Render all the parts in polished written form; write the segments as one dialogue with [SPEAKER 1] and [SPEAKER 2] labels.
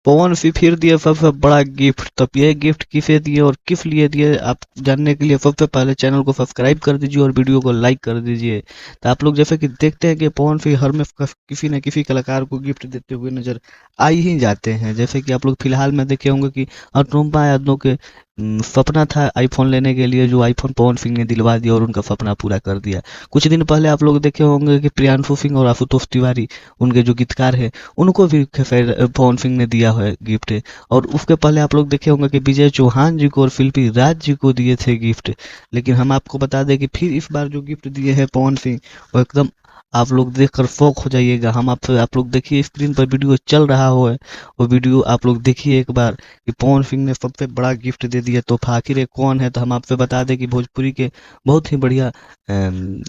[SPEAKER 1] पवन फिर दिए सबसे बड़ा गिफ्ट। तब यह गिफ्ट किसे दिए और किस लिए दिए, आप जानने के लिए सबसे पहले चैनल को सब्सक्राइब कर दीजिए और वीडियो को लाइक कर दीजिए। तो आप लोग जैसे कि देखते हैं कि पवन फिर हर में किसी न किसी कलाकार को गिफ्ट देते हुए नजर आ ही जाते हैं। जैसे कि आप लोग फिलहाल में देखे होंगे कि अनुपमा यादव के सपना था आईफोन लेने के लिए, जो आईफोन पवन सिंह ने दिलवा दिया और उनका सपना पूरा कर दिया। कुछ दिन पहले आप लोग देखे होंगे कि प्रियांशु सिंह और आशुतोष तिवारी, उनके जो गीतकार हैं, उनको भी पवन सिंह ने दिया है गिफ्ट। और उसके पहले आप लोग देखे होंगे कि विजय चौहान जी को और शिल्पी राज जी को दिए थे गिफ्ट। लेकिन हम आपको बता दें कि फिर इस बार जो गिफ्ट दिए हैं पवन सिंह, वो एकदम आप लोग देखकर शौक हो जाइएगा। हम आप लोग देखिए, स्क्रीन पर वीडियो चल रहा हो है, वो वीडियो आप लोग देखिए एक बार कि पवन सिंह ने सबसे बड़ा गिफ्ट दे दिया। तो आखिर ये कौन है, तो हम आपसे बता दें कि भोजपुरी के बहुत ही बढ़िया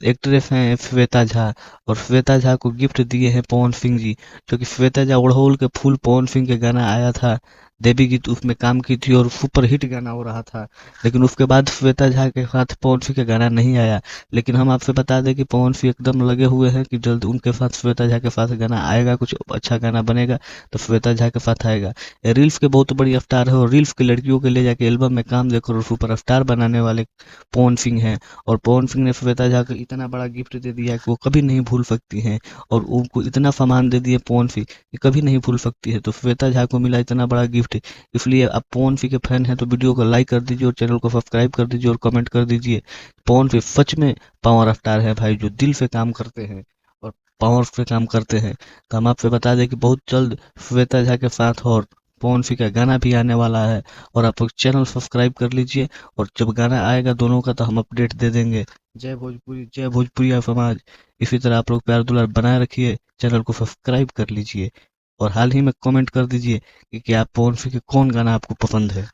[SPEAKER 1] एक्ट्रेस हैं श्वेता झा। और श्वेता झा को गिफ्ट दिए हैं पवन सिंह जी, क्योंकि श्वेता झा उड़हुल के फूल पवन सिंह के गाना आया था, देवी गीत उसमें काम की थी और सुपर हिट गाना हो रहा था। लेकिन उसके बाद श्वेता झा के साथ पवन सिंह का गाना नहीं आया। लेकिन हम आपसे बता दें कि पवन सिंह एकदम लगे हुए हैं कि जल्द उनके साथ श्वेता झा के साथ गाना आएगा, कुछ अच्छा गाना बनेगा तो श्वेता झा के साथ आएगा। ये रील्स के बहुत बड़ी अवतार है और रील्स की लड़कियों के ले जाके एल्बम में काम देकर और सुपर स्टार बनाने वाले पवन सिंह हैं। और पवन सिंह ने श्वेता झा को इतना बड़ा गिफ्ट दे दिया कि वो कभी नहीं भूल सकती हैं। और उनको इतना सामान दे दिए पवन सिंह कि कभी नहीं भूल सकती है। तो श्वेता झा को मिला इतना बड़ा गिफ्ट, इसलिए आप पवन सिंह के फैन हैं तो वीडियो को लाइक कर दीजिए और चैनल को सब्सक्राइब कर दीजिए और कमेंट कर दीजिए। पवन सिंह सच में पावर स्टार है भाई, जो दिल से काम करते हैं और पावर से काम करते हैं। तो हम आपसे बता दें कि बहुत जल्द श्वेता झा के साथ और पवन सिंह का गाना भी आने वाला है। और आप लोग चैनल सब्सक्राइब कर लीजिए, और जब गाना आएगा दोनों का तो हम अपडेट दे देंगे। जय भोजपुरी, जय भोजपुरिया समाज। इसी तरह आप लोग प्यार दुलार बनाए रखिए, चैनल को सब्सक्राइब कर लीजिए और हाल ही में कमेंट कर दीजिए कि क्या पवन सिंह के कौन गाना आपको पसंद है।